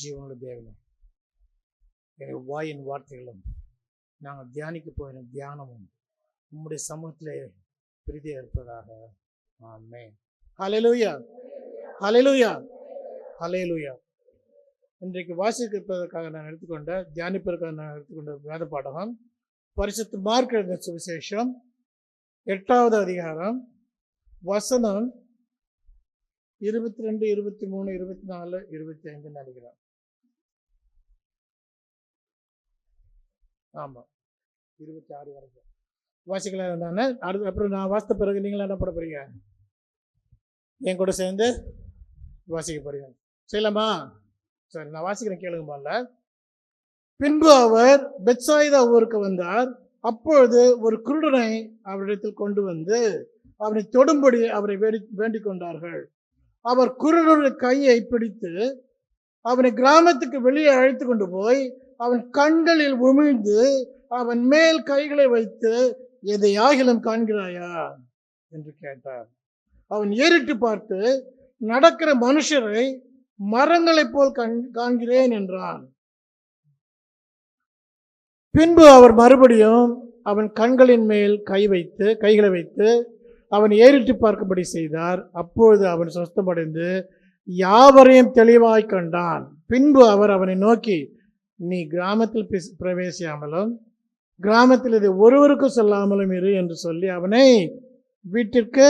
ஜீவனுள்ள தேவனே, எங்கள் வாயின் வார்த்தைகளும் நாங்கள் தியானிக்க போகிற தியானமும் உம்முடைய சமூகத்திலே பிரீதியாக இருப்பதாக. ஆமென். ஹல்லேலூயா, ஹல்லேலூயா, ஹல்லேலூயா. இன்றைக்கு வாசிப்பதற்காக நான் எடுத்துக்கொண்ட தியானிப்பதற்காக நான் எடுத்துக்கொண்ட வேத பாடகம் பரிசுத்த மார்க் எழுதின சுவிசேஷம் 8வது அதிகாரம் வசனம் 22, 23, 24, 25 நினைக்கிறேன். ஆமா, 26 வரைக்கும் வாசிக்கலாம் தானே. அடுத்து அப்புறம் நான் வாசித்த பிறகு நீங்களா என்ன பண்ண போறீங்க? என் கூட சேர்ந்து வாசிக்க போறீங்க. செய்யலாமா? சரி, நான் வாசிக்கிறேன், கேளுங்கம்மா. பின்பு அவர் பெத்சாயிதா ஊருக்கு வந்தார். அப்பொழுது ஒரு குருடனை அவரிடத்தில் கொண்டு வந்து அவனை தொடும்படி அவரை வேண்டிக் கொண்டார்கள். அவர் குருடனுடைய கையை பிடித்து அவனை கிராமத்துக்கு வெளியே அழைத்து கொண்டு போய் அவன் கண்களில் உமிழ்ந்து அவன் மேல் கைகளை வைத்து, எதையாகிலும் காண்கிறாயா என்று கேட்டார். அவன் ஏறிட்டு பார்த்து, நடக்கிற மனுஷரை மரங்களைப் போல் காண்கிறேன் என்றான். பின்பு அவர் மறுபடியும் அவன் கண்களின் மேல் கைகளை வைத்து அவன் ஏறிட்டு பார்க்கும்படி செய்தார். அப்பொழுது அவன் சொஸ்தமடைந்து யாவரையும் தெளிவாய் கண்டான். பின்பு அவர் அவனை நோக்கி, நீ கிராமத்தில் பிரவேசியாமலும் கிராமத்தில் இதை ஒருவருக்கும் சொல்லாமலும் இரு என்று சொல்லி அவனை வீட்டிற்கு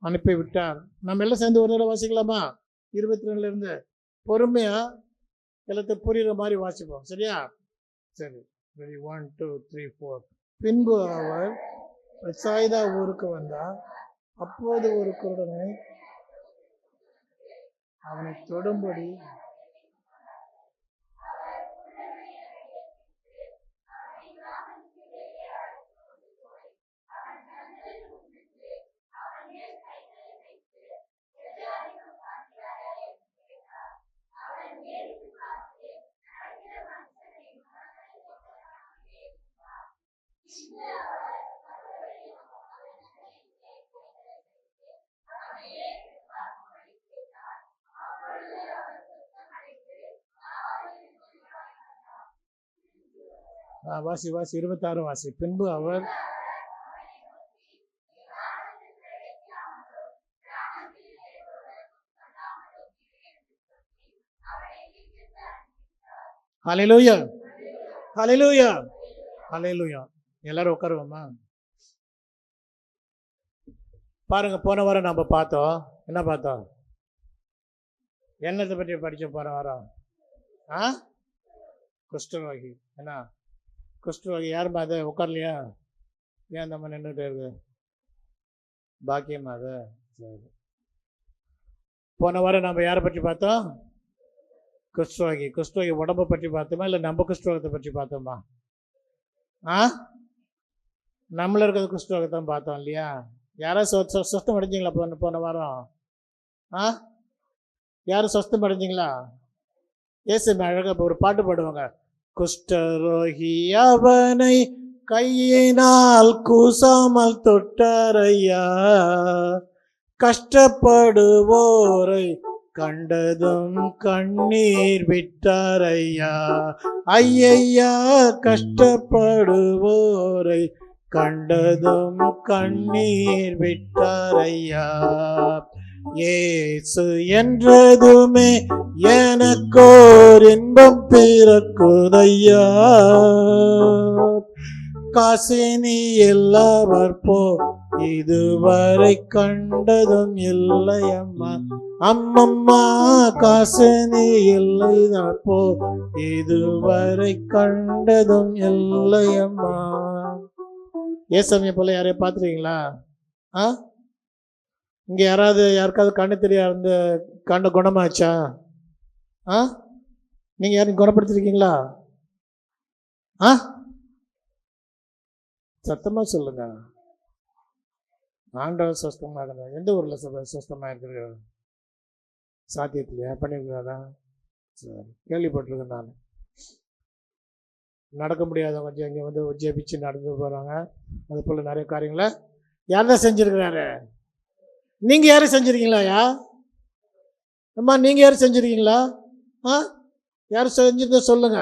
அனுப்பிவிட்டார். நம்ம எல்லாம் சேர்ந்து ஒரு நேரம் வாசிக்கலாமா? 22 இருந்து பொறுமையா எல்லாத்தையும் புரியுற மாதிரி வாசிப்போம். சரியா? சரி, 1, 2, 3, 4. பின்பு அவர் பெத்சாயிதா ஊருக்கு வந்தார். அப்போது ஒரு குருடனை அவனை தொடும்படி வாசி 26 வாசி. பின்பு அவர் ஹல்லேலூயா, ஹல்லேலூயா, ஹல்லேலூயா. எல்லாரும் உட்காருவோமா? பாருங்க, போன வாரம் நம்ம பார்த்தோம். என்ன பார்த்தோம்? என்னத்தை பற்றி படித்தோம் போன வாரம்? குஷ்டரோகி. என்ன குஷ்டரோகி? யாருமா அது? உட்காரலையா? ஏன் அந்த மாதிரி நின்றுட்டு இருக்கு? பாக்கியமா அது? சரி. போன வாரம் நம்ம யாரை பற்றி பார்த்தோம்? குஷ்டரோகி. குஷ்டரோகி உடம்பை பற்றி பார்த்தோமா, இல்லை நம்ம குஷ்டரோகத்தை பற்றி பார்த்தோமா? நம்மள இருக்கிறது குஷ்டரோகத்தான் பார்த்தோம் இல்லையா? யாராவது சொஸ்தம் அடைஞ்சிங்களா போன வாரம்? யாரும் சொஸ்தம் அடைஞ்சிங்களா? ஏசு அழகாக ஒரு பாட்டு பாடுவாங்க. குஷ்டரோகி அவனை கையினால் கூசாமல் தொட்டாரையா, கஷ்டப்படுவோரை கண்டதும் கண்ணீர் விட்டாரையா. ஐயா, கஷ்டப்படுவோரை கண்டதும் கண்ணீர் விட்டாரையா. இயேசு என்றதுமே எனக்கோர் இன்பம் பிறக்குதையா. காசினி எல்லாவர் போ இதுவரை கண்டதும் இல்லையம்மா. அம்மம்மா, காசினி இல்லைதான் போ இதுவரை கண்டதும் இல்லையம்மா. ஏசாமியை போல யாரையும் பார்த்துருக்கீங்களா? இங்கே யாருக்காவது கண்ணு தெரியா இருந்து கண்ணு குணமாச்சா? நீங்கள் யாரும் குணப்படுத்திருக்கீங்களா? சத்தமாக சொல்லுங்க. ஆண்டவர் சொஸ்தமாக எந்த ஊரில் சொஸ்தமாக இருக்கிற சாத்தியத்திலையா பண்ணியிருக்காரா? சரி, கேள்விப்பட்டிருக்கேன் நான். நடக்க முடியாதவங்க கொஞ்சம் இங்கே வந்து ஜெபிச்சு நடந்து போகிறாங்க. அது போல் நிறைய காரியங்களை யார் தான் செஞ்சுருக்கிறாரு? நீங்கள் யாரும் செஞ்சுருக்கீங்களாயா? அம்மா, நீங்கள் யாரும் செஞ்சுருக்கீங்களா? யாரும் செஞ்சிருந்தா சொல்லுங்க.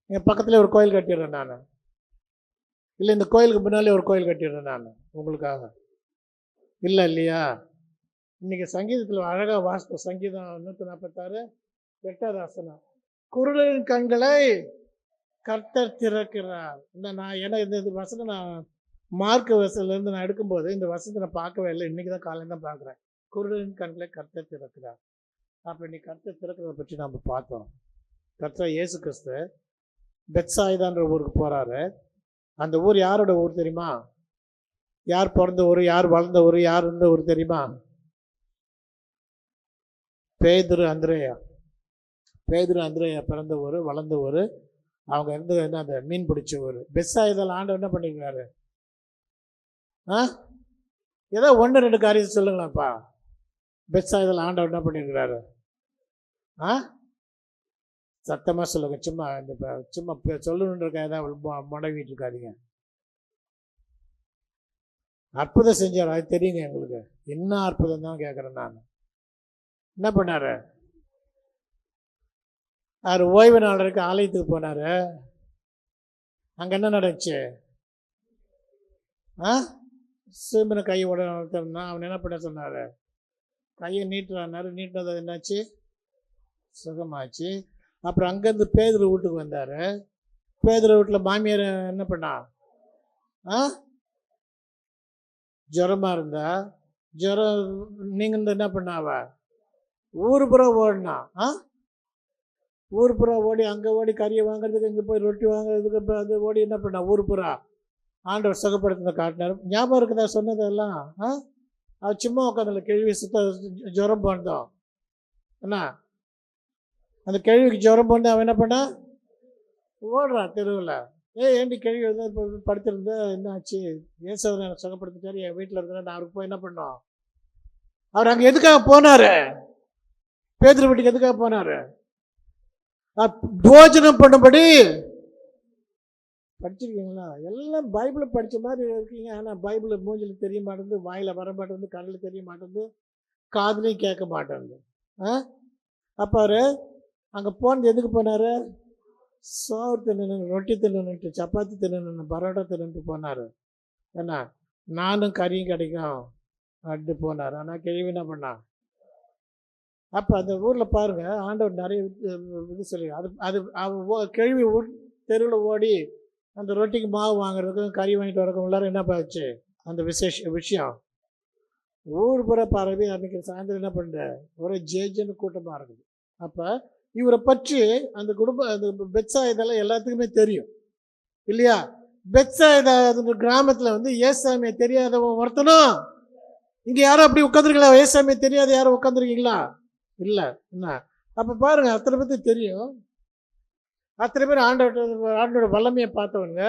என் பக்கத்தில் ஒரு கோயில் கட்டிடுறேன் நான், இல்லை இந்த கோயிலுக்கு முன்னாலே ஒரு கோயில் கட்டிடுறேன் நான் உங்களுக்காக. இல்லை இல்லையா? இன்னைக்கு சங்கீதத்தில் அழகாக வாசித்த சங்கீதம் 146 8வது வசனம், குருடரின் கண்களை கர்த்தர் திறக்கிறார். இந்த நான் ஏன்னா இந்த வசனம் நான் மார்க் வசனத்துலேருந்து நான் எடுக்கும்போது இந்த வசனத்தை நான் பார்க்கவே இல்லை, இன்றைக்கி தான் காலையில் தான் பார்க்குறேன். குருடரின் கண்களை கர்த்தர் திறக்கிறார். அப்போ இன்னைக்கு கர்த்தர் திறக்கிறத பற்றி நம்ம பார்த்தோம். கர்த்தர் இயேசு கிறிஸ்து பெத்சாயிதான்ற ஊருக்கு போகிறாரு. அந்த ஊர் யாரோட ஊர் தெரியுமா? யார் பிறந்த ஊர், யார் வளர்ந்த ஊர், யார் இருந்த ஊர் தெரியுமா? பேதுரு அந்திரேயா. பேதுரு அந்திரேயா பிறந்த ஊர், வளர்ந்த ஊர், அவங்க இருந்து என்ன அந்த மீன் பிடிச்ச ஊர். பெத்சாயிதால ஆண்டவர் என்ன பண்ணிக்கிறாரு? ஏதோ 1-2 காரியத்தை சொல்லுங்களாப்பா. பெத்சாயிதால ஆண்டவர் என்ன பண்ணியிருக்கிறாரு? சத்தமாக சொல்லுங்க. சும்மா இந்த சும்மா சொல்லணுன்றக்கா ஏதாவது முடங்கிட்டு இருக்காதீங்க. அற்புதம் செஞ்சார், அது தெரியுங்க எங்களுக்கு. என்ன அற்புதம் தான் கேட்குறேன் நான். என்ன பண்ணாரு? அவர் ஓய்வு நாளருக்கு ஆலயத்துக்கு போனார். அங்கே என்ன நடந்துச்சு? சீமனை கையை உடனே அவன் என்ன பண்ண சொன்னார்? கையை நீட்டுறாரு. நீட்டினது என்னாச்சு? சுகமாச்சு. அப்புறம் அங்கேருந்து பேதுரு வீட்டுக்கு வந்தார். பேதுரு வீட்டில் மாமியார் என்ன பண்ணா? ஜுரமாக இருந்தா. ஜுரம் நீங்கள் என்ன பண்ணாவ? ஊர் புறா ஓடினா. ஊர் புறா ஓடி அங்கே ஓடி கறியை வாங்குறதுக்கு, இங்கே போய் ரொட்டி வாங்குறதுக்கு அது ஓடி என்ன பண்ணா? ஊர் புறா ஆண்டவர் சுகப்படுத்தின காட்டினார். ஞாபகம் இருக்குதா சொன்னதெல்லாம்? அது சும்மா உட்காந்துல கேள்வி சுத்த ஜுரம் போனதோம் என்ன? அந்த கேள்விக்கு ஜுரம் போனது அவன் என்ன பண்ணா? ஓடுறான் தெருவில். ஏண்டி கேள்வி வந்து இப்போ படுத்திருந்தா என்ன ஆச்சு? ஏசவரை எனக்கு சுகப்படுத்திட்டாரு, என் வீட்டில் இருக்கிற நான் அவருக்கு போய் என்ன பண்ணோம்? அவர் அங்கே எதுக்காக போனார்? பேதுரு வீட்டுக்கு எதுக்காக போனார்? போஜனம் பண்ணும்படி. படிச்சிருக்கீங்களா? எல்லாம் பைபிளை படித்த மாதிரி இருக்கீங்க. ஆனால் பைபிளை மூஞ்சில் தெரிய மாட்டேங்குது, வாயில் வர மாட்டேங்குது, கண்ணில் தெரிய மாட்டேங்குது, காதுலையும் கேட்க மாட்டேங்குது. அப்போ அவர் அங்கே போனது எதுக்கு போனார்? சோறு தின்னு, ரொட்டி தின்னுட்டு, சப்பாத்தி தின்னு, பரோட்டா தின்னுட்டு போனார். ஏன்னா நானும் கறியும் கிடைக்கும் அப்படி போனார். ஆனால் கேள்வி என்ன பண்ணா? அப்போ அந்த ஊரில் பாருங்கள், ஆண்டவர் நிறைய இது சொல்லி அது கேள்வி தெருவில் ஓடி அந்த ரொட்டிக்கு மாவு வாங்குறதுக்கும் கறி வாங்கிட்டு வரக்கும் உள்ளார என்ன பாச்சு அந்த விஷயம் ஊர் புற பரவி அன்றைக்கி சாயந்தரம் என்ன பண்ணுற ஒரே ஜேஜன்னு கூட்டமாக இருக்குது. அப்போ இவரை பற்றி அந்த அந்த பெத்சாயிதால எல்லாத்துக்குமே தெரியும் இல்லையா? பெத்சாயிதா கிராமத்தில் வந்து ஏசாமியை தெரியாதவன் ஒருத்தனும் இங்கே யாரும் அப்படி உட்காந்துருக்கீங்களா? ஏசாமியை தெரியாத யாரும் உட்காந்துருக்கீங்களா? இல்லை. என்ன அப்போ பாருங்கள், அத்தனை பேருக்கு தெரியும். அத்தனை பேர் ஆண்டோட வல்லமையை பார்த்தவங்க,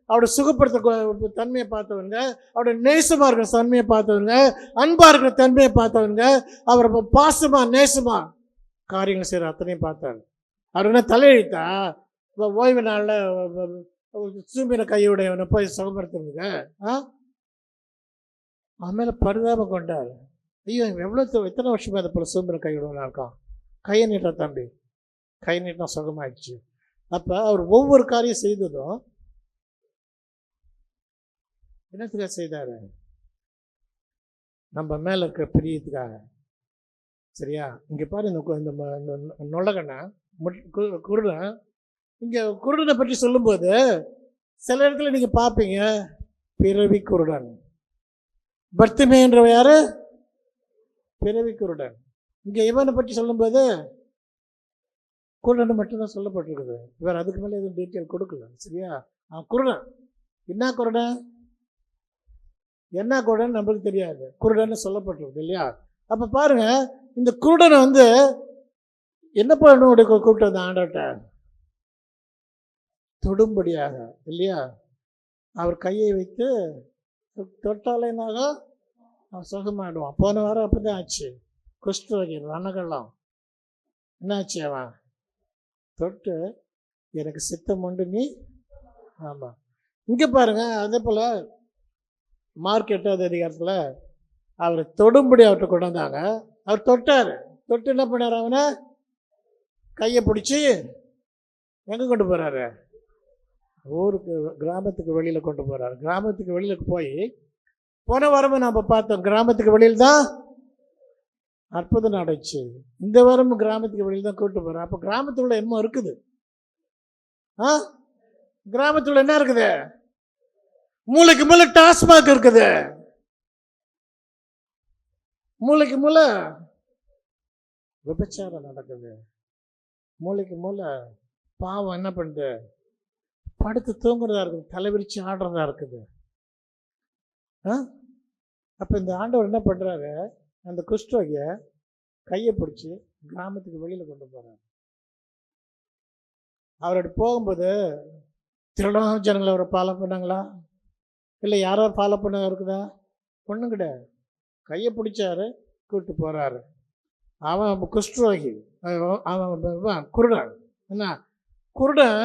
அவரோட சுகப்படுத்த தன்மையை பார்த்தவங்க, அவரோட நேசமாக இருக்கிற தன்மையை பார்த்தவங்க, அன்பாக இருக்கிற தன்மையை பார்த்தவங்க, அவர் பாசமாக நேசமாக காரியங்கள் செய்கிற அத்தனையும் பார்த்தாங்க. அவர் என்ன தலையெழுத்தா? இப்போ ஓய்வு நாளில் சூம்பின கையுடையவனை போய் சுகப்படுத்துறதுங்க அவன் மேலே பரிதாபம் கொண்டார். ஐயோ எத்தனை வருஷமா அதை போல் சூம்பின கையுடையவனா இருக்கான். கையை நீட்டா தம்பி, கை நீட்டா சுகமாயிடுச்சு. அப்போ அவர் ஒவ்வொரு காரியம் செய்ததும் என்னத்துக்காக செய்தார்? நம்ம மேலே இருக்கிற பிரியத்துக்காக. சரியா? இங்கே பாரு, இந்த நொல்லகண்ணா குருடன், இங்கே குருடனை பற்றி சொல்லும்போது சில இடத்துல நீங்கள் பார்ப்பீங்க பிறவி குருடன். பர்த்திமேயன்றவ யாரு? பிறவி குருடன். இங்கே இவனை பற்றி சொல்லும்போது குருடன் மட்டும்தான் சொல்லப்பட்டிருக்குது. இவர் அதுக்கு மேலே எதுவும் டீட்டெயில் கொடுக்கல. சரியா? குருடன் என்ன குருடன் என்ன குருடன் நம்மளுக்கு தெரியாது, குருடன்னு சொல்லப்பட்டிருக்கு இல்லையா? அப்போ பாருங்க, இந்த குருடனை வந்து என்ன பண்ண கூப்பிட்டு வந்த ஆண்டவர்கிட்ட தொடும்படியாக இல்லையா? அவர் கையை வைத்து தொட்டாலேனாக அவன் சுகமாயிடுவான். போன வாரம் அப்போ தான் ஆச்சு. குஷ்டரோகி ரணகலாம் என்ன ஆச்சு? அவன் தொட்டு எனக்கு சித்தம் உண்டு நீ. ஆமாம். இங்கே பாருங்க, அதே போல் மார்க் 8வது அதிகாரத்தில் அவரை தொடும்படி அவர்கிட்ட கொண்டு வந்தாங்க. அவர் தொட்டார். தொட்டு என்ன பண்ணார்? அவனை கையை பிடிச்சி எங்கே கொண்டு போகிறாரு? ஊருக்கு, கிராமத்துக்கு வெளியில் கொண்டு போகிறாரு. கிராமத்துக்கு வெளியில் போய், போன வாரமும் நம்ம பார்த்தோம், கிராமத்துக்கு வெளியில் தான் அற்புதம் நடந்துச்சு. இந்த வாரமும் கிராமத்துக்கு வெளியில் தான் கூப்பிட்டு போகிறார். அப்போ கிராமத்துக்குள்ள என்னமோ இருக்குது. கிராமத்துக்குள்ள என்ன இருக்குது? மூளைக்கு மூளை டாஸ்மாக் இருக்குது. மூளைக்கு மூளை விபச்சாரம் நடக்குது. மூளைக்கு மூளை பாவம் என்ன பண்ணுது? படுத்து தூங்குறதா இருக்குது, தலைவிரிச்சு ஆடுறதா இருக்குது. அப்போ இந்த ஆண்டவர் என்ன பண்ணுறாரு? அந்த குஷ்டரோகிய கையை பிடிச்சி கிராமத்துக்கு வெளியில் கொண்டு போகிறார். அவரோட போகும்போது திருடான ஜனங்களை அவரை ஃபாலோ பண்ணாங்களா? இல்லை யாரோ ஃபாலோ பண்ண இருக்குதா? ஒன்றும் கிடையாது. கையை பிடிச்சாரு, கூப்பிட்டு போகிறாரு. அவன் குஷ்டரோகி, அவன் குருடன். என்ன குருடன்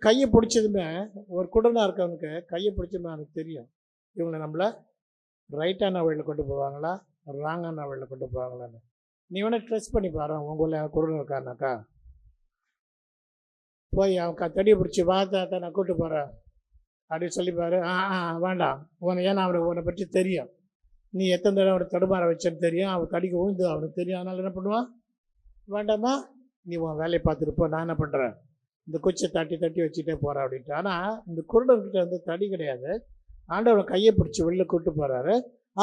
கையை பிடிச்சதுமே, ஒரு குருடனாக இருக்கவனுக்கு கையை பிடிச்சதுமே அவனுக்கு தெரியும், இவங்களை நம்மளை ரைட்டான வழியில் கொண்டு போவாங்களா, ராங்கான வழியில் கொண்டு போவாங்களான்னு. நீ வேணா ட்ரெஸ் பண்ணி பாரு, உங்களை குருடன் இருக்கானாக்கா. போய் அவன் தடியை பிடிச்சி வாத்தாத்த நான் கூப்பிட்டு போகிறேன் அப்படின்னு சொல்லிப்பாரு. வேண்டாம், ஏன்னா அவனுக்கு உன்னை பற்றி தெரியும், நீ எத்தனை தடவை அவனை தடுமாற வச்சேன்னு தெரியும், அவன் தடிக்க விழுந்து அவனுக்கு தெரியும். அதனால் என்ன பண்ணுவான்? வேண்டாமா, நீ உன் வேலையை பார்த்துருப்போ, நான் என்ன பண்ணுறேன், இந்த குச்சை தட்டி தட்டி வச்சுட்டே போகிறேன் அப்படின்ட்டு. ஆனால் இந்த குருடன்கிட்ட வந்து தடி கிடையாது. ஆண்டவன் கையை பிடிச்சி வெளில கூப்பிட்டு போகிறாரு.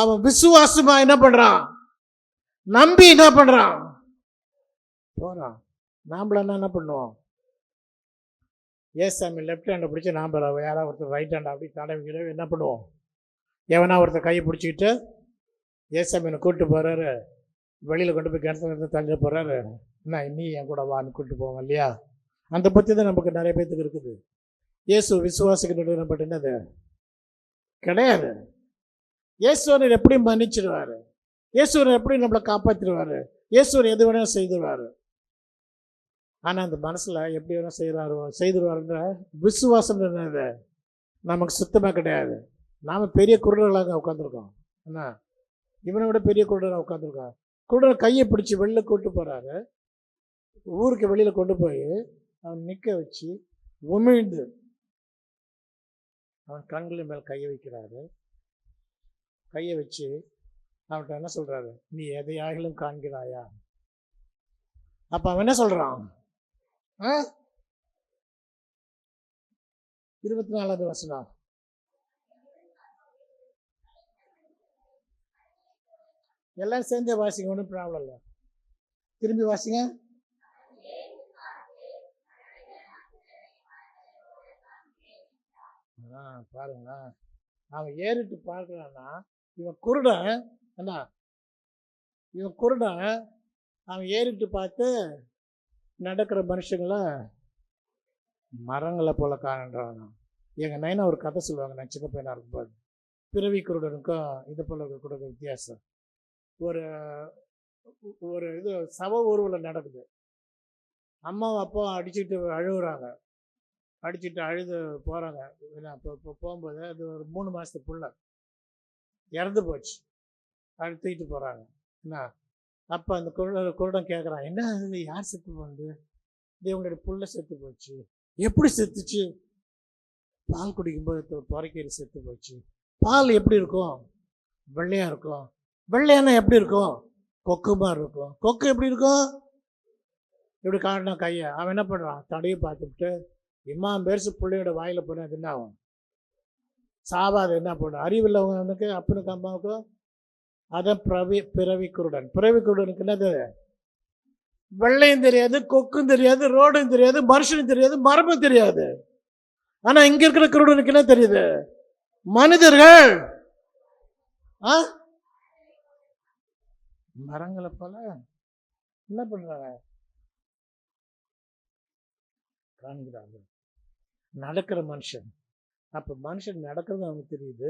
அவன் விசுவாசமா என்ன பண்ணுறான்? நம்பி என்ன பண்ணுறான்? போகிறான். நாம்பளா என்ன பண்ணுவோம்? ஏசாமி லெஃப்ட் ஹேண்டை பிடிச்சி நாம் யாராவது ஒருத்தர் ரைட் ஹேண்டை அப்படி தடவிக்கிற என்ன பண்ணுவோம்? எவனா ஒருத்தர் கையை பிடிச்சிக்கிட்டு ஏசாமியை கூப்பிட்டு போகிறாரு, வெளியில் கொண்டு போய் கிணத்துல தள்ளி போகிறாரு. என்ன நீ என் கூட வான்னு கூப்பிட்டு போவோம் இல்லையா? அந்த பற்றி தான் நமக்கு நிறைய பேத்துக்கு இருக்குது. இயேசு விசுவாசிக்கிட்டு நம்ம என்னது கிடையாது. இயேசுவர் எப்படி மன்னிச்சிடுவார், இயேசுவர் எப்படி நம்மளை காப்பாற்றிடுவார், இயேசுவர் எது வேணாலும் செய்துடுவார். ஆனால் அந்த மனசில் எப்படி வேணால் செய்துடுவாருன்ற விசுவாசம் என்னது நமக்கு சுத்தமாக கிடையாது. நாம் பெரிய குருடர்களாக உட்காந்துருக்கோம். என்ன இவனை விட பெரிய குருடராக உட்காந்துருக்கோம். குருடர் கையை பிடிச்சி வெளியில் கூப்பிட்டு போகிறாரு. ஊருக்கு வெளியில் கொண்டு போய் அவன் நிற்க வச்சு உமிழ்ந்து அவன் கண்களின் மேல் கையை வைக்கிறாரு. கையை வச்சு அவன்கிட்ட என்ன சொல்கிறாரு? நீ எதையாகிலும் காண்கிறாயா? அப்போ அவன் என்ன சொல்கிறான்? 24வது வசனம். எல்லாம் சேர்ந்தே வாசிங்க, ஒன்றும் ப்ராப்ளம் இல்லை. திரும்பி வாசிங்க. பாருங்களா, அவன் ஏறிட்டு பார்க்கறான்னா, இவன் குருடன் என்ன, இவன் குருடன். அவன் ஏறிட்டு பார்த்து நடக்கிற மனுஷங்கள மரங்களை போல காண்றான். எங்கள் நைனா ஒரு கதை சொல்லுவாங்க, நான் சின்ன பையனாக இருக்கும்போது. பிறவி குருடனுக்கும் இது போல கூட வித்தியாசம். ஒரு ஒரு இது சவ ஊர்வலம் நடக்குது. அம்மாவும் அப்பாவும் அடிச்சுட்டு அழுகுறாங்க. அடிச்சுட்டு அழுது போகிறாங்க. இப்போ போகும்போது அது ஒரு 3 மாதத்து புள்ள இறந்து போச்சு. அது தூக்கிட்டு போகிறாங்க. என்ன அப்போ அந்த குருடன் கேட்குறான், என்ன இது யார் செத்து போகுது? இது உங்களுடைய புள்ள செத்து போச்சு. எப்படி செத்துச்சு? பால் குடிக்கும்போது பொறைக்கீரை செத்து போச்சு. பால் எப்படி இருக்கும்? வெள்ளையாக இருக்கும். வெள்ளையானா எப்படி இருக்கும்? கொக்குமாக இருக்கும். கொக்கு எப்படி இருக்கும்? இப்படி காட்டினா கையை. அவன் என்ன பண்ணுறான்? தடையை பார்த்துட்டு இம்மாம் பெருசு பிள்ளையோட வாயில் போனால் அது என்ன ஆகும்? சாவாது. என்ன பண்ணும்? அறிவில்லவனுக்கு அப்பனுக்கு அம்மாவுக்கும். அதான் பிறவி குருடன். பிறவி குருடனுக்கு என்னது? வெள்ளையும் தெரியாது, கொக்கும் தெரியாது, ரோடும் தெரியாது, மனுஷனும் தெரியாது, மரமும் தெரியாது. ஆனால் இங்கே இருக்கிற குருடனுக்கு என்ன தெரியுது? மனிதர்கள் மரங்களை போல என்ன பண்றாங்க? காண்கிறாங்க. நடக்கிற மனுஷன். அப்போ மனுஷன் நடக்கிறது அவனுக்கு தெரியுது,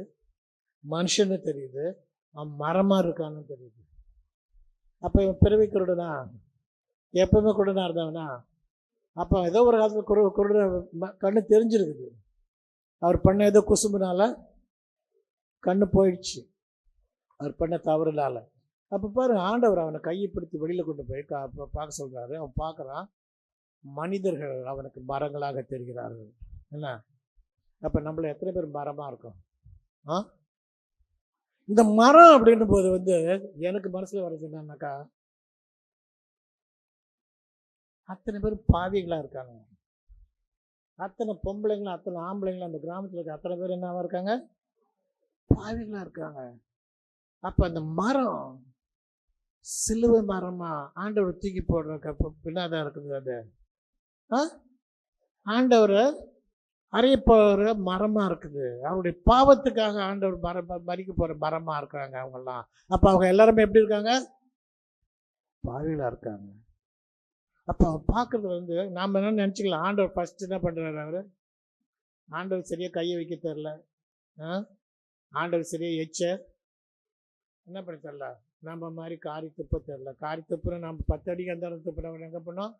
மனுஷன்னு தெரியுது, அவன் மரமா இருக்கான்னு தெரியுது. அப்போ இவன் பிறவி குருடனா? எப்பவுமே குருடனா இருந்தவனா? அப்போ ஏதோ ஒரு காலத்தில் குருட கண்ணு தெரிஞ்சிருக்குது. அவர் பண்ண ஏதோ குசும்புனால கண்ணு போயிடுச்சு, அவர் பண்ண தவறுனால. அப்போ பாரு, ஆண்டவர் அவனை கையை பிடித்து வெளியில் கொண்டு போய் பார்க்க சொல்கிறாரு. அவன் பார்க்குறான், மனிதர்கள் அவனுக்கு மரங்களாக தெரிகிறார்கள். என்ன? அப்போ நம்மள எத்தனை பேர் மரமாக இருக்கும்? ஆ இந்த மரம் அப்படின்னும் போது எனக்கு மனசில் வர்றது என்னன்னாக்கா, அத்தனை பேர் பாவிகளாக இருக்காங்க. அத்தனை பொம்பளைங்களும் அத்தனை ஆம்பளைங்களும் அந்த கிராமத்தில் இருக்க அத்தனை பேர் என்னவா இருக்காங்க? பாவிகளாக இருக்காங்க. அப்போ அந்த மரம் சிலுவை மரமா ஆண்டவர் தூக்கி போடுறதுக்கு பின்னாதான் இருக்குது. அது ஆண்டவரை அறையப்போகிற மரமாக இருக்குது. அவருடைய பாவத்துக்காக ஆண்டவர் மறிக்க போகிற மரமாக இருக்கிறாங்க அவங்கெல்லாம். அப்போ அவங்க எல்லாருமே எப்படி இருக்காங்க? பாவிகளாக இருக்காங்க. அப்போ அவங்க பார்க்குறது நாம் என்ன நினச்சிக்கலாம், ஆண்டவர் ஃபஸ்ட்டு என்ன பண்ணுறாரு? அவர் ஆண்டவர் சரியாக கையை வைக்க தெரில, ஆண்டவர் சரியாக என்ன பண்ண தெரில, நம்ம மாதிரி காரி துப்ப தெரில. காரி துப்புன்னு நம்ம 10 அடிக்கு அந்த துப்புறவங்க எங்கே பண்ணோம்?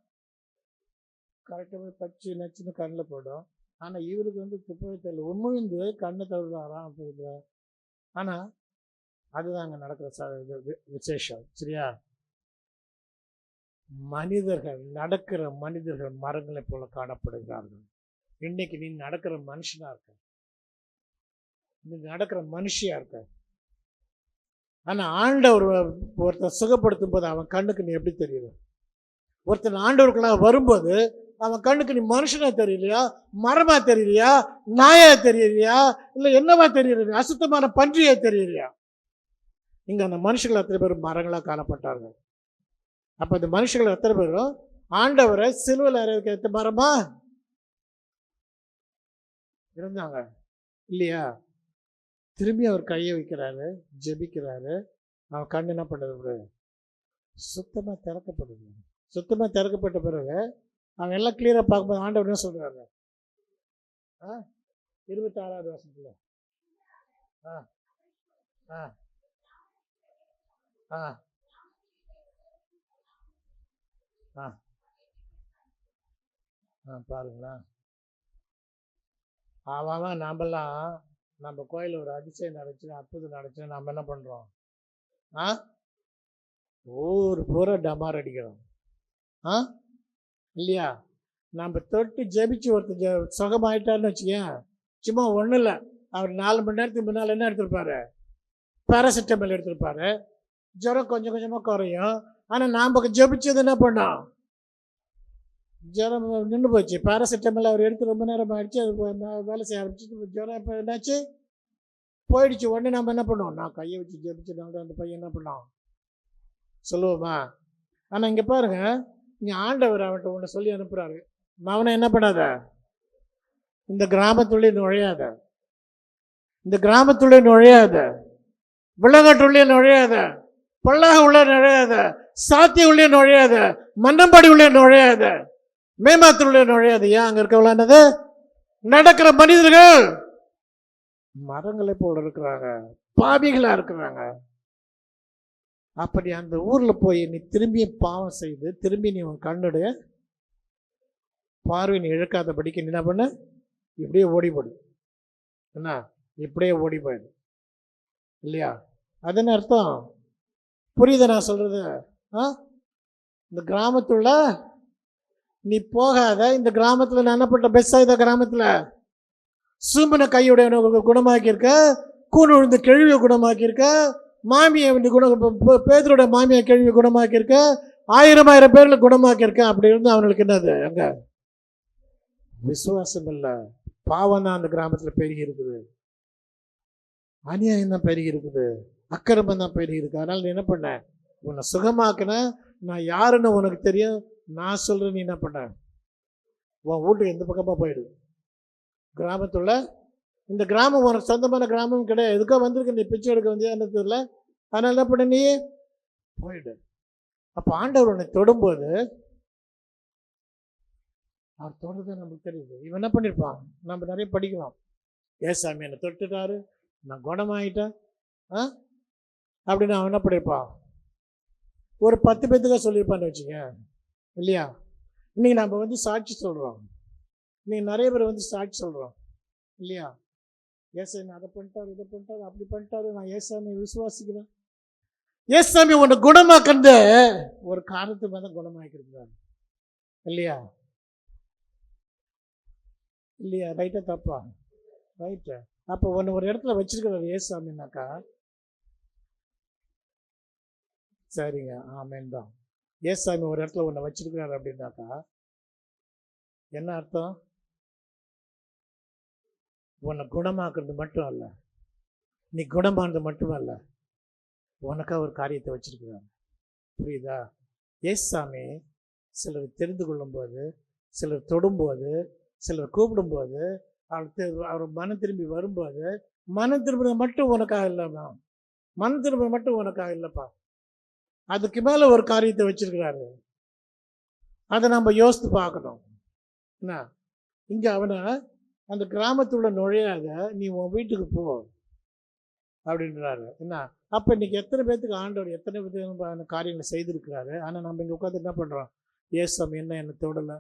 கரெக்டாக பச்சு நச்சுன்னு கண்ணில் போடும். ஆனால் இவருக்கு துப்பவே தெரியல, உண்மைந்து கண்ணை தவிர்த்தாராம் போகுது. ஆனால் அதுதான் அங்கே நடக்கிற விசேஷம். சரியா? நடக்கிற மனிதர்கள் மரங்களை போல காணப்படுகிறார்கள். இன்னைக்கு நீ நடக்கிற மனுஷனா இருக்க, நீ நடக்கிற மனுஷியா இருக்க. ஆனா ஆண்டவர் ஒருத்தன் சுகப்படுத்தும் போது அவன் கண்ணுக்கு நீ எப்படி தெரியுது? ஒருத்தன் ஆண்டவருக்குள்ள வரும்போது அவன் கண்ணுக்கு நீ மனுஷனா தெரியலையா, மரமா தெரியலையா, நாயா தெரியலையா, இல்லை என்னவா தெரியல, அசுத்தமான பன்றியா தெரியலையா? இங்க அந்த மனுஷர்கள் அத்தனை பேரும் மரங்களா காணப்பட்டார்கள். அப்ப அந்த மனுஷர்கள் எத்தனை பேரும் ஆண்டவரை சிலுவையில் அறைய மரமா இருந்தாங்க இல்லையா? திரும்பி அவர் கையை வைக்கிறாரு, ஜெபிக்கிறாரு. அவன் கண்ணு என்ன பண்ணுறது? சுத்தமா திறக்கப்படுது. சுத்தமா திறக்கப்பட்ட பிறகு அவன் எல்லாம் கிளியரா பார்க்கும்போது ஆண்டவர் என்ன சொல்றாரு? 26வது வருஷத்துல பாருங்களா, அவன் நாமெல்லாம் நம்ம கோயில் ஒரு அதிசயம் நடந்துச்சுன்னா, அற்புதம் நடந்துச்சுன்னா நம்ம என்ன பண்றோம்? ஊர் பூரா டமார் அடிக்கிறோம் இல்லையா? நம்ம தொட்டு ஜெபிச்சு ஒருத்தர் சுகமாயிட்டாருன்னு வச்சுக்கேன், சும்மா ஒன்றும் இல்லை, அவர் 4 மணி நேரத்துக்கு முன்னால் என்ன எடுத்திருப்பாரு? பேராசிட்டமல் எடுத்திருப்பாரு. ஜுரம் கொஞ்சம் கொஞ்சமாக குறையும். ஆனால் நாம் ஜெபிச்சது என்ன பண்ணோம்? ஜுரம் நின்று போச்சு. பேராசிட்டமல் அவர் எடுத்து ரொம்ப நேரம் ஆயிடுச்சு, அது வேலை செய்ய ஆரம்பிச்சு. ஜுரம் இப்போ என்னாச்சு? போயிடுச்சு. உடனே நம்ம என்ன பண்ணோம்? நான் கையை வச்சு ஜெபிச்சதுனால அந்த பையன் என்ன பண்ணோம் சொல்லுவோமா? ஆனால் இங்கே பாருங்க, இங்கே ஆண்டவர் அவன்கிட்ட ஒன்று சொல்லி அனுப்புகிறாரு. அவனை என்ன பண்ணாத, இந்த கிராமத்துள்ளே நுழையாத, இந்த கிராமத்துள்ளே நுழையாத, விலங்கட்டுள்ளே நுழையாத, பல்லாக உள்ளே நுழையாத, சாத்தி உள்ளே நுழையாத, மன்னம்பாடி உள்ளே நுழையாத, மேமாத்துள்ளே நுழையாது. ஏன்? அங்கே இருக்கவளானது நடக்கிற மனிதர்கள் மரங்களை போல இருக்கிறாங்க, பாவிகளா இருக்கிறாங்க. அப்படி அந்த ஊர்ல போய் நீ திரும்பி பாவம் செய்து திரும்பி நீ உன் கண்ணுடைய பார்வை நீ இழக்காதபடிக்கு நீ என்ன பண்ண? இப்படியே ஓடி போடு. என்ன? இப்படியே ஓடி போயிடு இல்லையா? அதுன்னு அர்த்தம் புரியுத நான் சொல்றது? இந்த கிராமத்துள்ள நீ போகாத. இந்த கிராமத்துல நான் என்ன பண்ண? பெஸ்ஸாயுதா கிராமத்துல சூம்பன கையுடைய குணமாக்கியிருக்க, கூண் விழுந்த கேள்வியை குணமாக்கியிருக்க, மாமியை பேதரோட மாமியை கேள்வி குணமாக்கியிருக்க, 1000 பேர்ல குணமாக்கியிருக்க. அப்படி இருந்து அவனுக்கு என்னது? அங்க விசுவாசம் இல்லை, பாவம் தான் அந்த கிராமத்துல பெருகி இருக்குது, அநியாயம் தான் பெருகி இருக்குது, அக்கிரமம் தான் பெருகி இருக்கு. அதனால நீ என்ன பண்ண? உன்னை சுகமாக்குன, நான் யாருன்னு உனக்கு தெரியும், நான் சொல்றேன். நீ என்ன பண்ண? உன் வீட்டுக்கு எந்த பக்கமா போயிடு. கிராமத்துள்ள இந்த கிராமம் உனக்கு சொந்தமான கிராமம் கிடையாது. எதுக்கோ வந்திருக்கு, நீ பிச்சை எடுக்க வந்தியான்னு தெரியல. அதனால என்ன பண்ண? நீ போயிடு. அப்ப ஆண்டவர் உன்னை தொடும்போது அவர் தொடுறது நமக்கு தெரியுது. இவன் என்ன பண்ணிருப்பான்? நம்ம நிறைய படிக்கலாம். ஏசாமி என்னை தொட்டுட்டாரு, நான் குணமாயிட்டேன் அப்படின்னு அவன் என்ன பண்ணிருப்பான்? ஒரு 10 பேத்துக்காக சொல்லியிருப்பான்னு வச்சுங்க இல்லையா? இன்னைக்கு நம்ம சாட்சி சொல்றோம். இன்னைக்கு நிறைய பேர் சாட்சி சொல்றோம் இல்லையா? ஏசாமி அதை பண்ணிட்டாரு, இதை பண்ணிட்டாரு, அப்படி பண்ணிட்டாரு, நான் ஏசாமி விசுவாசிக்கிறேன், ஏசாமி உன்னை குணமாக்கந்த ஒரு காரணத்துக்கு தான் குணமாக்கிருக்கிறார். இல்லையா? இல்லையா? ரைட்டா தப்பா? ரைட்டு. அப்போ ஒன்று ஒரு இடத்துல வச்சிருக்கிறார் ஏசாமின்னாக்கா, சரிங்க, ஆமேன் தான். ஏசாமி ஒரு இடத்துல ஒன்று வச்சிருக்கிறார் அப்படின்னாக்கா என்ன அர்த்தம்? உன்னை குணமாக்குறது மட்டும் அல்ல, நீ குணமானது மட்டும் அல்ல, உனக்கா ஒரு காரியத்தை வச்சிருக்கிறாங்க. புரியுதா? ஏசாமி சிலர் தெரிந்து கொள்ளும்போது, சிலர் தொடும்போது, சிலர் கூப்பிடும்போது, அவர் மனம் திரும்பி வரும்போது, மனம் திரும்புறது மட்டும் உனக்காக இல்லைம்மா, மனம் திரும்புறது மட்டும் உனக்காக இல்லைப்பா, அதுக்கு மேலே ஒரு காரியத்தை வச்சிருக்கிறாரு. அதை நம்ம யோசித்து பார்க்கணும். என்ன, இங்கே அவனை அந்த கிராமத்துள்ள நுழையாத, நீ உன் வீட்டுக்கு போ அப்படின்றாரு. என்ன, அப்போ இன்னைக்கு எத்தனை பேர்த்துக்கு ஆண்டவர் எத்தனை விதமான காரியங்களை செய்திருக்கிறாரு. ஆனால் நம்ம இங்கே உட்காந்து என்ன பண்ணுறோம்? ஏசாமி என்ன என்னை தொடலை,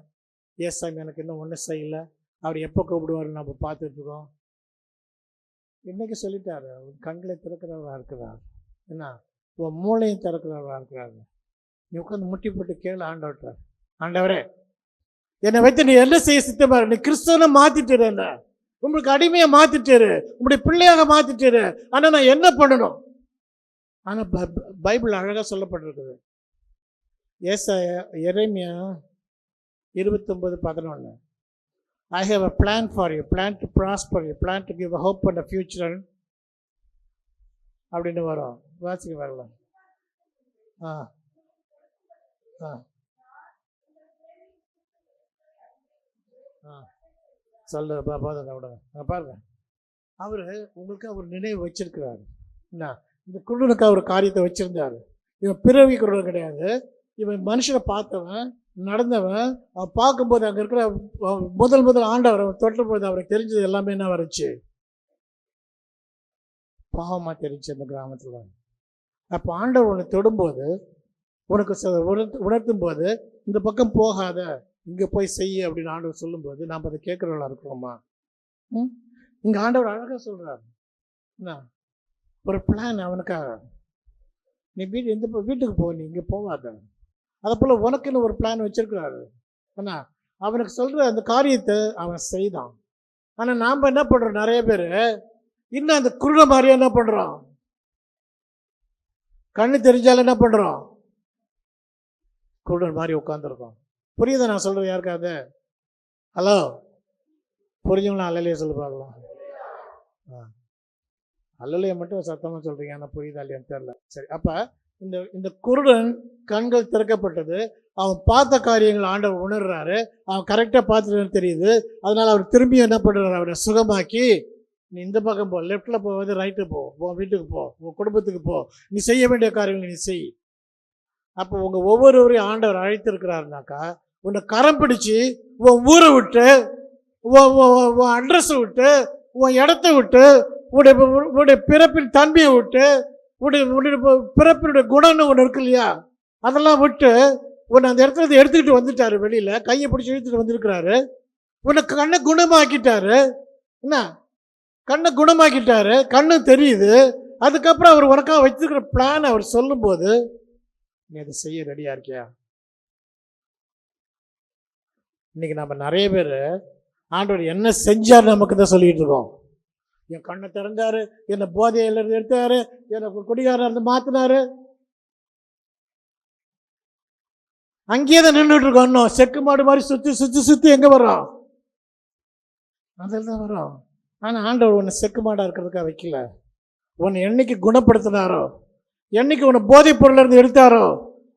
ஏசாமி எனக்கு இன்னும் ஒன்றும் செய்யலை, அவர் எப்போ கூப்பிடுவார் நம்ம பார்த்துட்ருக்கோம். இன்னைக்கு சொல்லிட்டாரு, கண்களை திறக்கிறவராக இருக்கிறார். என்ன, உன் மூளையும் திறக்கிறவராக இருக்கிறாரு. நீ உட்காந்து முட்டி போட்டு கேளு ஆண்டவர்கிட்ட, ஆண்டவரே என்னை வைத்து நீ என்ன செய்ய சித்தமாக, நீ கிறிஸ்தவனை மாற்றிட்டு, என்ன உங்களுக்கு அடிமையை மாற்றிட்டாரு, உங்களுடைய பிள்ளையாக மாற்றிட்டாரு, ஆனால் நான் என்ன பண்ணணும்? ஆனால் பைபிள் அழகாக சொல்லப்பட்டிருக்குது. எரேமியா 29:11. I have a plan for you, plan to prosper you, plan to give a hope and a future அப்படின்னு வரும். வாசிக்க வரல. சொல்ல பாருங்க விடுங்க, பாருங்க, அவரு உங்களுக்கு அவர் நினைவு வச்சிருக்கிறாரு. என்ன, இந்த குருடனுக்கு அவர் காரியத்தை வச்சிருந்தாரு. இவன் பிறவி குருடன் கிடையாது, இவன் மனுஷனை பார்த்தவன், நடந்தவன். அவன் பார்க்கும்போது அங்கே இருக்கிற முதல் ஆண்டவர் அவன் தொட்ட போது அவருக்கு தெரிஞ்சது எல்லாமே என்ன வந்துச்சு? பாவமாக தெரிஞ்சு அந்த கிராமத்தில். அப்போ ஆண்டவர் உன்னை தொடும்போது, உனக்கு உணர்த்தும் போது, இந்த பக்கம் போகாத, இங்கே போய் செய்ய அப்படின்னு ஆண்டவர் சொல்லும்போது நாம் அதை கேட்குறவங்களா இருக்கிறோமா? இங்கே ஆண்டவர் அழகாக சொல்கிறார். என்ன, ஒரு பிளான் அவனுக்காக. நீ வீட்டுக்கு போ, நீ இங்கே போகாத. அதை போல் உனக்குன்னு ஒரு பிளான் வச்சிருக்கிறாரு. ஏன்னா அவனுக்கு சொல்கிற அந்த காரியத்தை அவன் செய்தான். ஆனால் நாம் என்ன பண்ணுறோம்? நிறைய பேர் இன்னும் அந்த குருட மாதிரியே என்ன பண்ணுறோம்? கண்ணு தெரிஞ்சாலும் என்ன பண்ணுறோம்? குருடன் மாதிரி உட்காந்துருக்கோம். புரியுதா நான் சொல்கிறது யாருக்காவது? ஹலோ, புரிஞ்சவங்களா அல்லலையே சொல்லி பார்க்கலாம். அல்லலையை மட்டும் சத்தமாக சொல்கிறீங்க, ஆனால் புரியுதா இல்லையான்னு தெரியல. சரி, அப்போ இந்த குருடன் கண்கள் திறக்கப்பட்டது, அவன் பார்த்த காரியங்கள் ஆண்டவர் உணர்றாரு, அவன் கரெக்டாக பார்த்துட்டு தெரியுது. அதனால் அவர் திரும்பி என்ன பண்ணுறாரு? அவரை சுகமாக்கி, நீ இந்த பக்கம் போ, லெஃப்டில் போவது ரைட்டு போ, உன் வீட்டுக்கு போ, உன் குடும்பத்துக்கு போ, நீ செய்ய வேண்டிய காரியங்களை நீ செய். அப்போ உங்கள் ஒவ்வொருவரையும் ஆண்டவர் அழைத்திருக்கிறாருனாக்கா, உன்னை கரம் பிடிச்சி உன் ஊரை விட்டு, உன் அட்ரஸை விட்டு, உன் இடத்த விட்டு, உன்னுடைய பிறப்பின் தன்மையை விட்டு, உன்னுடைய பிறப்பினுடைய குணம்னு ஒன்று இருக்கு இல்லையா, அதெல்லாம் விட்டு உன்னை அந்த இடத்துல எடுத்துக்கிட்டு வந்துட்டாரு. வெளியில் கையை பிடிச்சி இழுத்துட்டு வந்திருக்கிறாரு. உன்னை கண்ணை குணமாக்கிட்டாரு. என்ன, கண்ணை குணமாக்கிட்டாரு, கண்ணு தெரியுது. அதுக்கப்புறம் அவர் உனக்காக வச்சிருக்கிற பிளான் அவர் சொல்லும்போது நீ அதை செய்ய ரெடியாக இருக்கியா? இன்னைக்கு நம்ம நிறைய பேர் ஆண்டவர் என்ன செஞ்சார் நமக்கு தான் சொல்லிட்டு இருக்கோம். என் கண்ணை திறந்தாரு, என்னை போதையில இருந்து எடுத்தாரு, எனக்கு குடிகாரா இருந்து மாத்தினாரு. அங்கேயே தான் நின்றுட்டு இருக்கோம். இன்னும் செக்கு மாடு மாதிரி சுற்றி எங்கே வரோம்? அதில் தான் வரோம். ஆனால் ஆண்டவர் உன்னை செக்கு மாடாக இருக்கிறதுக்காக வைக்கல. உன்னை என்னைக்கு குணப்படுத்தினாரோ, என்னைக்கு உன்னை போதைப் பொருள் இருந்து எடுத்தாரோ,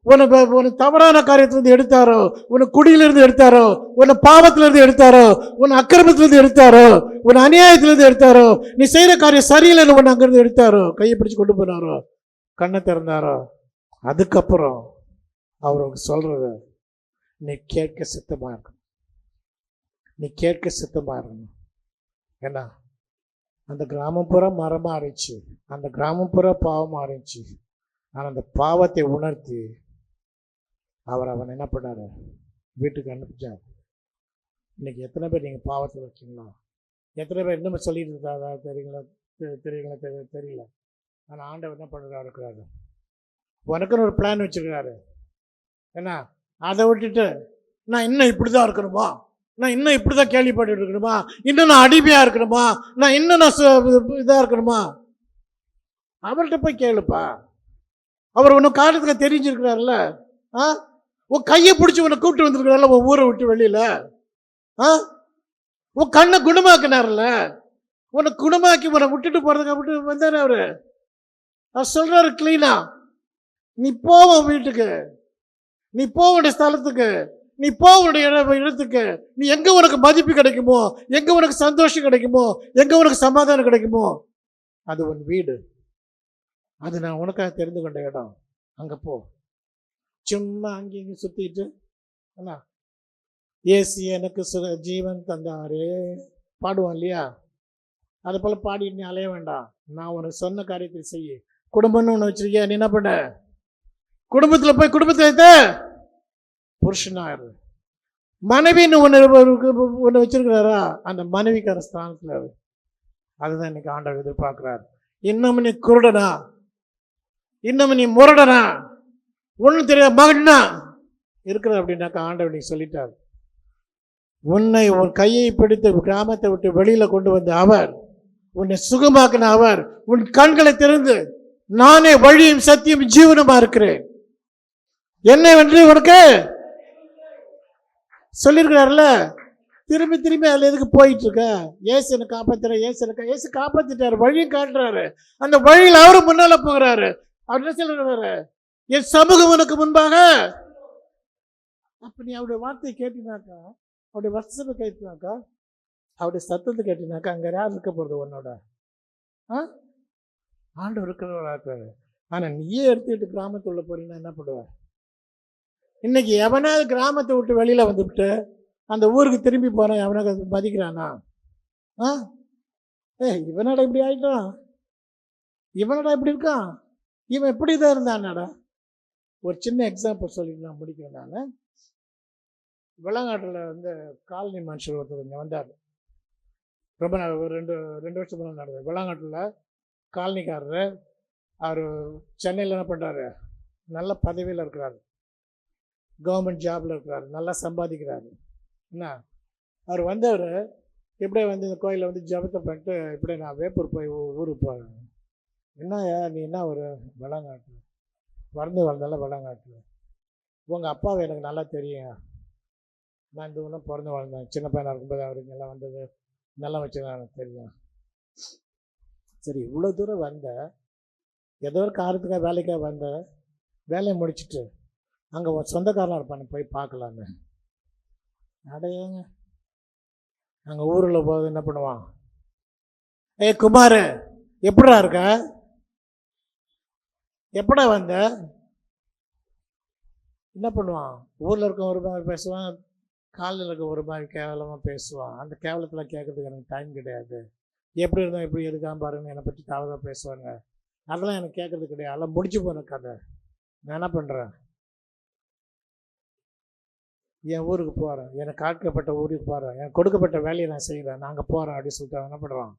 உன்னை தவறான காரியத்திலிருந்து எடுத்தாரோ, உன்னை குடியிலிருந்து எடுத்தாரோ, உன்னை பாவத்திலிருந்து எடுத்தாரோ, உன்னை அக்கிரமத்திலிருந்து எடுத்தாரோ, உன்னை அநியாயத்திலிருந்து எடுத்தாரோ, நீ செய்கிற காரியம் சரியில்லைன்னு உன்னை அங்கிருந்து எடுத்தாரோ, கையை பிடிச்சி கொண்டு போனாரோ, கண்ணை திறந்தாரோ, அதுக்கப்புறம் அவருக்கு சொல்றது, நீ கேட்க சித்தமாக இருக்கணும். நீ கேட்க சித்தமாக இருக்கணும். ஏன்னா அந்த கிராமம் பூரா மரமாக இருந்துச்சு, அந்த கிராமம் பூரா பாவமாக இருந்துச்சு. ஆனால் அந்த பாவத்தை உணர்த்தி அவன் என்ன பண்ணார்? வீட்டுக்கு அனுப்பிச்சார். இன்னைக்கு எத்தனை பேர் நீங்கள் பாவத்தில் இருக்கீங்களா? எத்தனை பேர் இன்னும் சொல்லிட்டு இருக்காங்க? தெரியல. ஆனால் ஆண்டவர் என்ன பண்ணுறா இருக்கிறாரு? உனக்குன்னு ஒரு பிளான் வச்சிருக்காரு. என்ன அதை விட்டுட்டு நான் இன்னும் இப்படிதான் இருக்கணுமா, நான் இன்னும் இப்படிதான் கேள்விப்பட்டு இருக்கணுமா, இன்னும் நான் அடிமையா இருக்கணுமா, நான் இன்னும் இதா இருக்கணுமா? அவர்கிட்ட போய் கேளுப்பா. அவர் உன்னை காலத்துக்கு தெரிஞ்சிருக்கிறாருல்ல. உன் கையை பிடிச்சி உன்னை கூப்பிட்டு வந்திருக்கிறாருல உன் ஊரை விட்டு வெளியில. உன் கண்ணை குணமாக்கினார்ல, உன்னை குணமாக்கி உன்னை விட்டுட்டு போறதுக்கு விட்டு வந்தாரு அவரு. அவர் சொல்றாரு கிளீனா, நீ போவ வீட்டுக்கு, நீ போவடைய ஸ்தலத்துக்கு, நீ போவடைய இடத்துக்கு, நீ எங்க உனக்கு மதிப்பு கிடைக்குமோ, எங்க உனக்கு சந்தோஷம் கிடைக்குமோ, எங்க உனக்கு சமாதானம் கிடைக்குமோ, அது உன் வீடு. அது நான் உனக்காக தெரிந்து கொண்ட இடம். அங்க போ. சும்மா அங்கேயும் சுத்திட்டு ஏசி எனக்கு ஜீவன் தந்தாரே பாடுவான் இல்லையா, அதை போல பாடிட்டு நீ அலைய வேண்டாம். நான் உனக்கு சொன்ன காரியத்தை செய்ய. குடும்பம்னு ஒன்று வச்சிருக்கியா, நீ என்ன பண்ண? குடும்பத்துல போய் குடும்பத்தை வைத்த புருஷனாரு. மனைவின்னு ஒன்று வச்சிருக்கிறாரா, அந்த மனைவிக்கார ஸ்தானத்துல. அதுதான் இன்னைக்கு ஆண்டவர் எதிர்பார்க்கிறார். இன்னும் நீ குருடனா, இன்னும் நீ முரடனா, ஒன்றும் தெரியாது மகனா இருக்கிற அப்படின்னாக்கா ஆண்டவர் நீ சொல்லிட்டார். உன்னை உன் கையை பிடித்து கிராமத்தை விட்டு வெளியில கொண்டு வந்த அவர், உன்னை சுகமாக்கின அவர், உன் கண்களை திறந்து நானே வழியும் சத்தியம் ஜீவனுமா இருக்கிறேன் என்ன என்று உனக்கு சொல்லியிருக்கிறார்ல. திரும்பி திரும்பி அதுல எதுக்கு போயிட்டு இருக்க? ஏசு என்ன காப்பாத்துற, ஏசு காப்பாத்திட்டாரு, வழியும் காட்டுறாரு. அந்த வழியில் அவரு முன்னால போகிறாரு. அவர் என்ன சொல்றாரு? என் சமூகம் உனக்கு முன்பாக. அப்ப நீ அவருடைய வார்த்தையை கேட்டினாக்கா, அவருடைய வசனத்தை கேட்டினாக்கா, அவருடைய சத்தத்தை கேட்டினாக்கா, அங்க யார் இருக்க போறது உன்னோட? ஆண்டவர் இருக்கிறவராக்குறாரு. ஆனா நீயே எடுத்துக்கிட்டு கிராமத்துள்ள போறீங்கன்னா என்ன பண்ணுவ? இன்னைக்கு எவனாவது கிராமத்தை விட்டு வெளியில வந்துவிட்டு அந்த ஊருக்கு திரும்பி போறான், எவனாவது மதிக்கிறானா? இவனடா இப்படி ஆயிட்டான், இவனடா இப்படி இருக்கான், இவன் எப்படிதான் இருந்தானடா. ஒரு சின்ன எக்ஸாம்பிள் சொல்லி நான் முடிக்கிறேன். நான் வெள்ளங்காட்டில் வந்து காலனி மனுஷர் ஒருத்தர் இங்கே வந்தார். ரொம்ப ஒரு ரெண்டு வருஷம் முன்னாடி நடந்தது. வெள்ளங்காட்டில் காலனிக்காரரு. அவர் சென்னையில் என்ன பண்ணுறாரு, நல்ல பதவியில் இருக்கிறாரு, கவர்மெண்ட் ஜாபில் இருக்கிறாரு, நல்லா சம்பாதிக்கிறாரு. என்ன அவர் வந்தவர் இப்படியே வந்து இந்த கோயிலில் வந்து ஜபத்தை பண்ணிட்டு இப்படியே நான் வேப்பூர் போய் ஊருக்கு போகிறேன். என்னையா நீ என்ன ஒரு வெள்ளங்காட்டில் வளர்ந்தால வெள்ளங்காட்டில், உங்கள் அப்பாவை எனக்கு நல்லா தெரியும், நான் இந்த ஊரில் பிறந்து வளர்ந்தேன், சின்ன பையனாக இருக்கும்போது அவருக்கு எல்லாம் வந்தது நல்லா வச்சுதான் எனக்கு தெரியும். சரி இவ்வளோ தூரம் வந்த, ஏதோ ஒரு காரணத்துக்காக வேலைக்காக வந்த, வேலையை முடிச்சுட்டு அங்கே ஒரு சொந்தக்காரனாக இருப்பானு போய் பார்க்கலான்னு. அடையங்க அங்கே ஊரில் போகுது என்ன பண்ணுவான், குமார் எப்படா இருக்க, எப்படா வந்த, என்ன பண்ணுவான்? ஊரில் இருக்க ஒரு மாதிரி பேசுவான், காலையில் இருக்க ஒரு மாதிரி கேவலமாக பேசுவான். அந்த கேவலத்தில் கேட்கறதுக்கு எனக்கு டைம் கிடையாது. எப்படி இருந்தால் எப்படி எடுக்காமல் பாருங்க, என்னை பற்றி தவறாக பேசுவாங்க, அதெல்லாம் எனக்கு கேட்கறது கிடையாது, அதெல்லாம் முடிச்சு போன கதை. நான் என்ன பண்ணுறேன், என் ஊருக்கு போகிறேன், எனக்கு காட்கப்பட்ட ஊருக்கு போகிறேன், எனக்கு கொடுக்கப்பட்ட வேலையை நான் செய்கிறேன், நாங்கள் போகிறோம் அப்படின்னு சொல்லிட்டு என்ன பண்ணுறான்,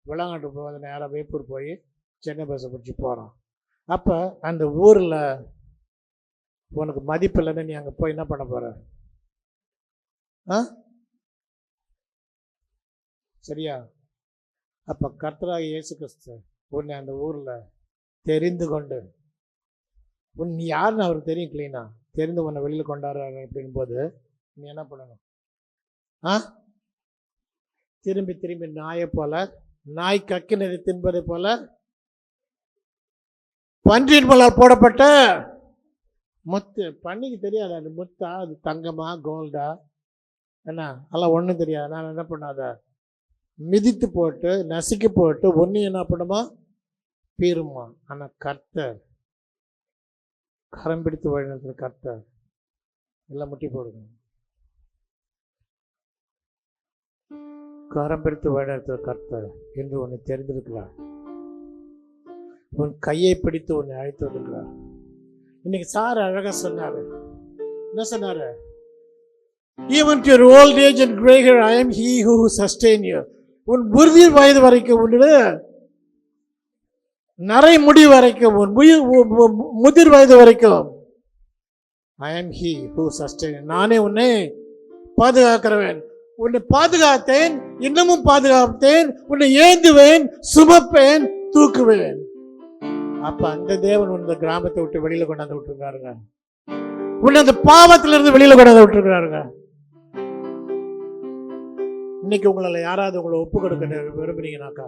வெள்ளங்காட்டு போகாத நேராக வேப்பூர் போய் சென்னை பஸ்ஸை பிடிச்சி போகிறான். அப்போ அந்த ஊரில் உனக்கு மதிப்பு இல்லைன்னு நீ அங்கே போய் என்ன பண்ண போகிற? சரியா? அப்போ கர்த்தராகிய இயேசு கிறிஸ்து உன்னை அந்த ஊரில் தெரிந்து கொண்டு, நீ யாருன்னு அவருக்கு தெரியும், கிளீனா தெரிந்து உன்னை வெளியில் கொண்டாடுறாரு அப்படின் போது நீ என்ன பண்ணணும்? திரும்பி திரும்பி நாயை போல, நாய் கக்கினதை தின்பதை போல, பன்றியின் மலர் போடப்பட்ட முத்து. பண்ணிக்கு தெரியாது அது முத்தா, அது தங்கமா கோல்டா என்ன, அதெல்லாம் ஒன்றும் தெரியாது. நான் என்ன பண்ணாத, மிதித்து போட்டு நசுக்கி போட்டு ஒன்றையும் என்ன பண்ணுமா, பீருமா. ஆனால் கர்த்தர் கரம் பிடித்து வழிநடத்துகிற கர்த்தர் எல்லாம் முட்டி போடுங்க. கரம் பிடித்து வழிநடத்துகிற கர்த்தர் என்று உன்னை தெரிந்திருக்கிறார். உன் கையை பிடித்து உன்னை அழைத்து வந்திருக்கிறார். இன்னைக்கு சார் அழகா சொன்னாரு. என்ன சொன்னாரு? Even to your old age and gray hair, I am he who sustain you. உன் முதிர் வயது வரைக்கும் உன்னுடைய நரை முடி வரைக்கும், முதிர் வயது வரைக்கும், I am he who sustains. நானே உன்னை பாதுகாக்கிறவன். உன்னை பாதுகாத்தேன், இன்னமும் பாதுகாத்தேன், உன்னை ஏந்துவேன், சுமப்பேன், தூக்குவேன். அப்ப அந்த தேவன் இந்த கிராமத்தை விட்டு வெளியில கொண்டாந்து விட்டுருக்காருங்க. உன்னை அந்த பாவத்திலிருந்து வெளியில கொண்டாந்து விட்டுருக்காருங்க. இன்னைக்கு உங்களால யாராவது உங்களை ஒப்பு கொடுக்க விரும்புறீங்கன்னாக்கா,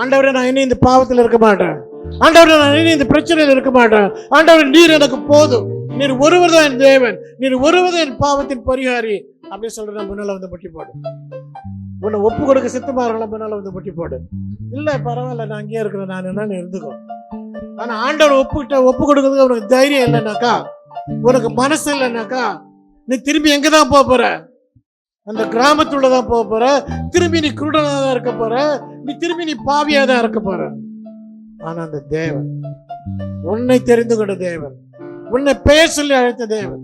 ஆண்டவரே நான் இனி இந்த பாவத்தில் இருக்க மாட்டேன், ஆண்டவரே நான் இனி இந்த பிரச்சனையில் இருக்க மாட்டேன், ஆண்டவரே நீர் எனக்கு போதும், நீர் ஒருவர் தான் என் தேவன், நீர் ஒருவர் தான் என் பாவத்தின் பரிகாரி அப்படின்னு சொல்ற முன்னால வந்து முட்டி போடு. உன்னை ஒப்பு கொடுக்க சித்தமாறலாம் முன்னால வந்து முட்டி போடு. இல்ல பரவாயில்ல, நான் அங்கேயே இருக்கிறேன், நான் என்ன இருந்துக்கோ. ஆனா ஆண்டவர் ஒப்பு கொடுக்கறதுக்கு உனக்கு தைரியம் இல்லைன்னாக்கா, உனக்கு மனசு இல்லைன்னாக்கா, நீ திரும்பி எங்கதான் போற? அந்த கிராமத்துள்ளதான் போற. திரும்பி நீ குருடனா தான் இருக்க போற, நீ திரும்பி நீ பாவியா தான் இருக்க போற. ஆனா அந்த தேவன், உன்னை தெரிந்து கொண்ட தேவன், உன்னை பெயர் சொல்லி அழைத்த தேவன்,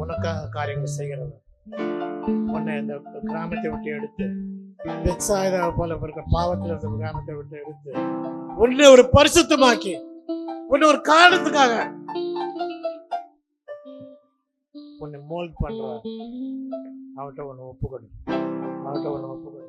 உனக்காக காரியங்கள் செய்கிறவன், உன்னை இந்த கிராமத்தை விட்டு எடுத்து, பெத்சாயிதா போல இருக்க பாவத்தில் இருந்த கிராமத்தை விட்டு எடுத்து, உன்னை ஒரு பரிசுத்தமாக்கி, உன்னை ஒரு காரணத்துக்காக உன்னை மோல்ட் பண்ற. அவன்கிட்ட ஒண்ணு ஒப்புக்கொடு, அவன்கிட்ட ஒண்ணு ஒப்புக்கொடு.